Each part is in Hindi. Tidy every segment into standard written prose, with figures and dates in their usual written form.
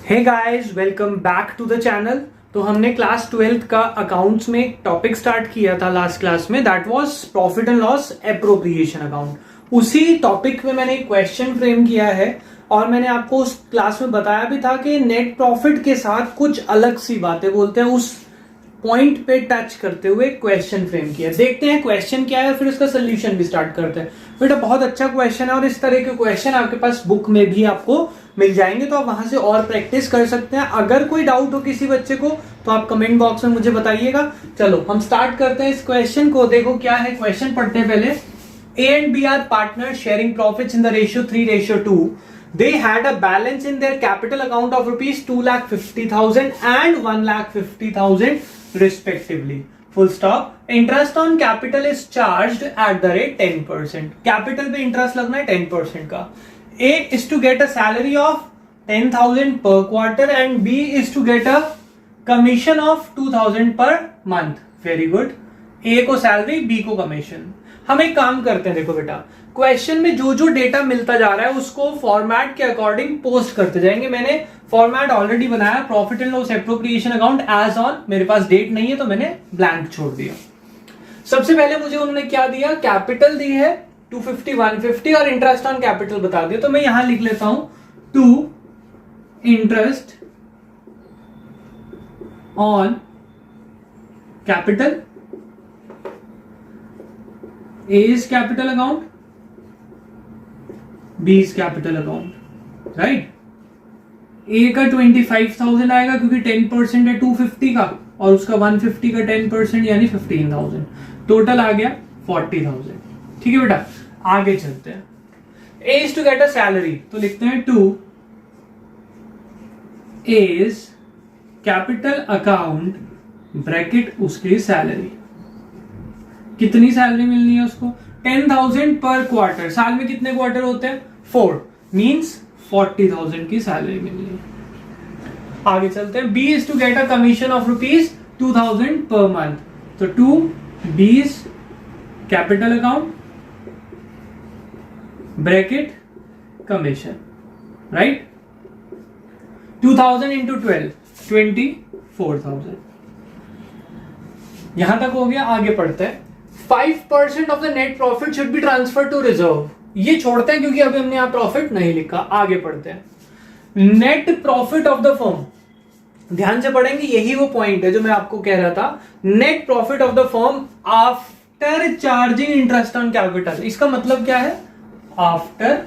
Hey guys, welcome back to the channel. तो हमने क्लास 12th का अकाउंट्स में एक टॉपिक स्टार्ट किया था लास्ट क्लास में, that was profit and loss appropriation account. उसी टॉपिक में मैंने एक क्वेश्चन फ्रेम किया है और मैंने आपको उस क्लास में बताया भी था कि नेट प्रॉफिट के साथ कुछ अलग सी बातें बोलते हैं। उस पॉइंट पे टच करते हुए क्वेश्चन फ्रेम किया। देखते हैं क्वेश्चन क्या है, फिर उसका सोल्यूशन भी स्टार्ट करते हैं। बेटा बहुत अच्छा क्वेश्चन है और इस तरह के क्वेश्चन आपके पास बुक में भी आपको मिल जाएंगे, तो आप वहां से और प्रैक्टिस कर सकते हैं। अगर कोई डाउट हो किसी बच्चे को तो आप कमेंट बॉक्स में मुझे बताइएगा। चलो हम स्टार्ट करते हैं इस क्वेश्चन को। देखो क्या है क्वेश्चन, पढ़ते हैं पहले। A and B are partners sharing profits in the ratio 3:2. They had a balance in their capital account of rupees 2,50,000 and 1,50,000 respectively. Full stop. Interest on capital is charged at the rate 10%. Capital पे interest लगना है 10% का. A is to get a salary of 10,000 per quarter and B is to get a commission of 2,000 per month. Very good. A को सैलरी, B को कमीशन। हम एक काम करते हैं, देखो बेटा क्वेश्चन में जो जो डेटा मिलता जा रहा है उसको फॉर्मेट के अकॉर्डिंग पोस्ट करते जाएंगे। मैंने फॉर्मेट ऑलरेडी बनाया, profit and loss appropriation account as on. मेरे पास डेट नहीं है तो मैंने ब्लैंक छोड़ दिया। सबसे पहले मुझे उन्होंने क्या दिया, कैपिटल दी है 250, 150 और इंटरेस्ट ऑन कैपिटल बता दिया। तो मैं यहां लिख लेता हूं to interest on capital, A is capital account, B is capital account, right? A का 25,000 आएगा क्योंकि 10% है 250 का और उसका 150 का 10% यानी 15,000। टोटल आ गया 40,000। ठीक है बेटा, आगे चलते हैं। A is to get a salary, तो लिखते हैं to A is capital account bracket उसकी सैलरी। कितनी सैलरी मिलनी है उसको, 10,000 पर क्वार्टर। साल में कितने क्वार्टर होते हैं, 4, मींस 40,000 की सैलरी मिलनी है। आगे चलते हैं। B is to get a commission of rupees 2,000 per month, तो 2 B is capital account bracket commission, right. 2,000 into 12, 24,000। यहां तक हो गया। आगे पढ़ते हैं। 5% of the net profit should be transfer to reserve. ये छोड़ते हैं क्योंकि अभी हमने यहां प्रॉफिट नहीं लिखा। आगे पढ़ते हैं। Net profit of the firm, ध्यान से पढ़ेंगे, यही वो पॉइंट है जो मैं आपको कह रहा था। Net profit of the firm after charging interest on capital. इसका मतलब क्या है, after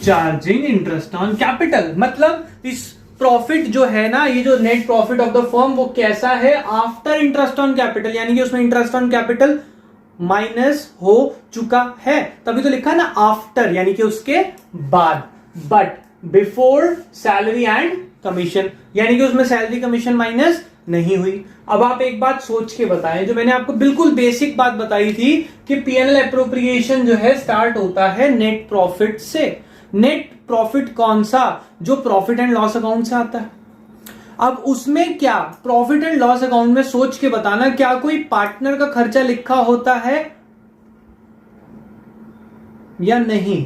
charging interest on capital. मतलब इस प्रॉफिट जो है ना, ये जो net profit of the firm वो कैसा है, आफ्टर इंटरेस्ट ऑन कैपिटल, यानी कि उसमें इंटरेस्ट ऑन कैपिटल माइनस हो चुका है। तभी तो लिखा है ना आफ्टर, यानी कि उसके बाद। But before salary and commission, यानी कि उसमें सैलरी कमीशन माइनस नहीं हुई। अब आप एक बात सोच के बताएं, जो मैंने आपको बिल्कुल बेसिक बात बताई थी कि पीएनएल एप्रोप्रिएशन जो है स्टार्ट होता है नेट प्रॉफिट से। नेट प्रॉफिट कौन सा, जो प्रॉफिट एंड लॉस अकाउंट से आता है। अब उसमें क्या, प्रॉफिट एंड लॉस अकाउंट में सोच के बताना, क्या कोई पार्टनर का खर्चा लिखा होता है या नहीं?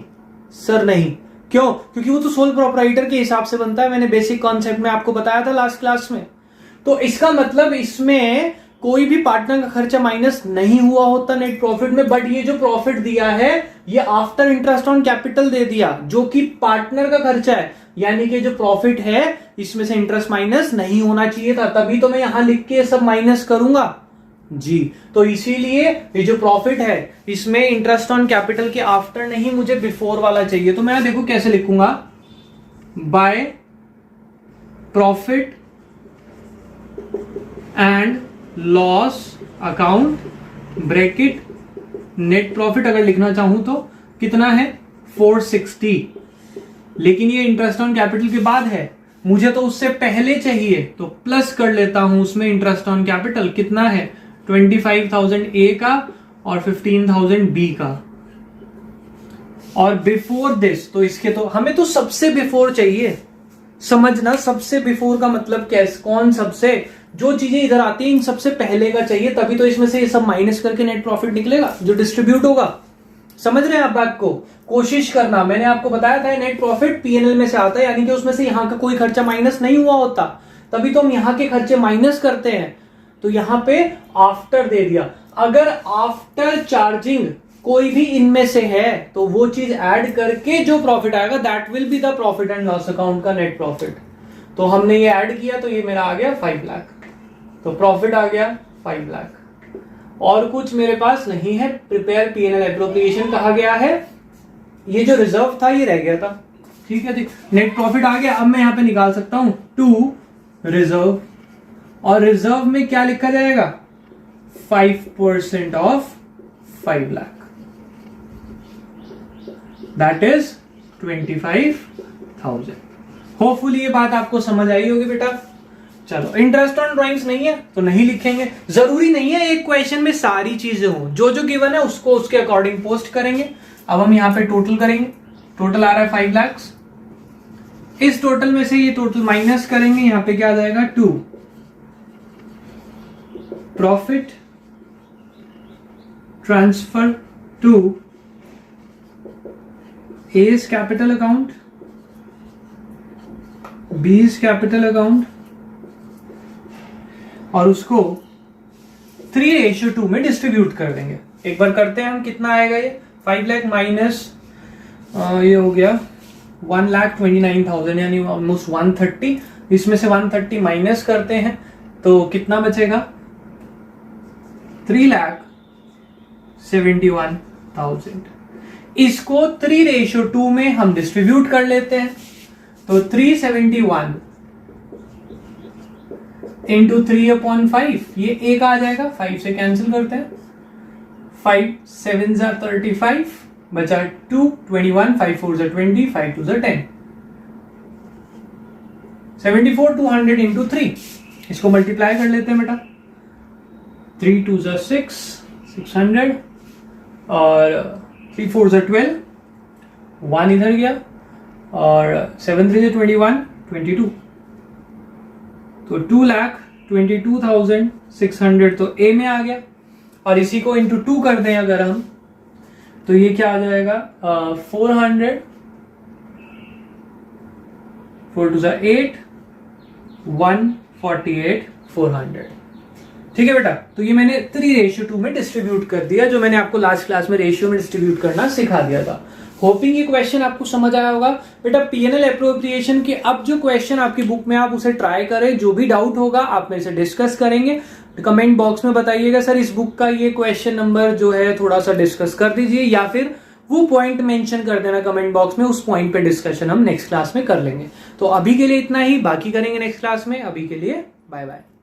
सर नहीं। क्यों? क्योंकि वो तो सोल प्रोप्राइटर के हिसाब से बनता है। मैंने बेसिक कॉन्सेप्ट में आपको बताया था लास्ट क्लास में। तो इसका मतलब इसमें कोई भी पार्टनर का खर्चा माइनस नहीं हुआ होता नेट प्रॉफिट में। बट ये जो प्रॉफिट दिया है ये आफ्टर इंटरेस्ट ऑन कैपिटल दे दिया, जो कि पार्टनर का खर्चा है, यानी कि जो प्रॉफिट है इसमें से इंटरेस्ट माइनस नहीं होना चाहिए था। तभी तो मैं यहां लिख के सब माइनस करूंगा जी। तो इसीलिए ये जो प्रॉफिट है इसमें इंटरेस्ट ऑन कैपिटल के आफ्टर नहीं, मुझे बिफोर वाला चाहिए। तो मैं देखो कैसे लिखूंगा, by profit and loss account bracket net profit अगर लिखना चाहूं तो कितना है 460, लेकिन ये इंटरेस्ट ऑन कैपिटल के बाद है, मुझे तो उससे पहले चाहिए, तो प्लस कर लेता हूं उसमें इंटरेस्ट ऑन कैपिटल कितना है 25,000 ए का और 15,000 बी का। और बिफोर दिस, तो इसके तो हमें तो सबसे बिफोर चाहिए। समझना, सबसे बिफोर का मतलब कैसे, कौन सबसे, जो चीजें इधर आती हैं इन सबसे पहले का चाहिए, तभी तो इसमें से ये सब माइनस करके नेट प्रॉफिट निकलेगा जो डिस्ट्रीब्यूट होगा। समझ रहे हैं आप बात को? कोशिश करना, मैंने आपको बताया था नेट प्रॉफिट पीएनएल में से आता है, यानी कि उसमें से यहाँ का कोई खर्चा माइनस नहीं हुआ होता, तभी तो हम यहाँ के खर्चे माइनस करते हैं। तो यहाँ पे आफ्टर दे दिया, अगर आफ्टर चार्जिंग कोई भी इनमें से है तो वो चीज ऐड करके जो प्रॉफिट आएगा that will be the profit and loss account का नेट प्रॉफिट। तो हमने ये ऐड किया तो ये मेरा आ गया 5 लाख, तो प्रॉफिट आ गया 5 लाख। और कुछ मेरे पास नहीं है, प्रिपेयर पीएनएल एप्रोप्रिएशन कहा गया है, ये जो रिजर्व था ये रह गया था। ठीक है, नेट प्रॉफिट आ गया। अब मैं यहां पे निकाल सकता हूं टू रिजर्व, और रिजर्व में क्या लिखा जाएगा 5% of 5 lakh, that is 25,000। Hopefully ये बात आपको समझ आई होगी बेटा। चलो, इंटरेस्ट ऑन ड्राइंग्स नहीं है तो नहीं लिखेंगे, जरूरी नहीं है एक क्वेश्चन में सारी चीजें हों, जो जो गिवन है उसको उसके अकॉर्डिंग पोस्ट करेंगे। अब हम यहां पे टोटल करेंगे, टोटल आ रहा है 5 लाख, इस टोटल में से ये टोटल माइनस करेंगे, यहां पे क्या आ जाएगा 2 profit transfer to A's capital account, B's capital account, और उसको 3:2 में डिस्ट्रीब्यूट कर देंगे। एक बार करते हैं हम, कितना आएगा ये 5 लाख माइनस ये हो गया 1,29,000 यानी ऑलमोस्ट 130, इसमें से 130 माइनस करते हैं तो कितना बचेगा 3,71,000। इसको 3:2 में हम डिस्ट्रीब्यूट कर लेते हैं, तो 371 इंटू 3/5, ये एक आ जाएगा, 5 से कैंसिल करते हैं, 5 7 35, बचा 2 21, 5 4 20, 5 2 10, 74,200 इंटू 3, इसको मल्टीप्लाई कर लेते हैं बेटा, 3 2 6 600 और 3 4 12, 1 इधर गया और 7 3 21 22, तो 2,22,600 तो ए में आ गया। और इसी को इंटू 2 कर दें अगर हम, तो ये क्या आ जाएगा 400, 4 2 8, 148, 400। ठीक है बेटा, तो ये मैंने 3:2 में डिस्ट्रीब्यूट कर दिया, जो मैंने आपको लास्ट क्लास में रेशियो में डिस्ट्रीब्यूट करना सिखा दिया था। होपिंग ये क्वेश्चन आपको समझ आया होगा बेटा। पीएनएल एप्रोप्रिएशन के अब जो क्वेश्चन आपकी बुक में, आप उसे ट्राई करें, जो भी डाउट होगा आप मेरे से डिस्कस करेंगे, कमेंट बॉक्स में बताइएगा सर इस बुक का ये क्वेश्चन नंबर जो है थोड़ा सा डिस्कस कर दीजिए, या फिर वो पॉइंट मेंशन कर देना कमेंट बॉक्स में, उस पॉइंट पे डिस्कशन हम नेक्स्ट क्लास में कर लेंगे। तो अभी के लिए इतना ही, बाकी करेंगे नेक्स्ट क्लास में। अभी के लिए बाय बाय।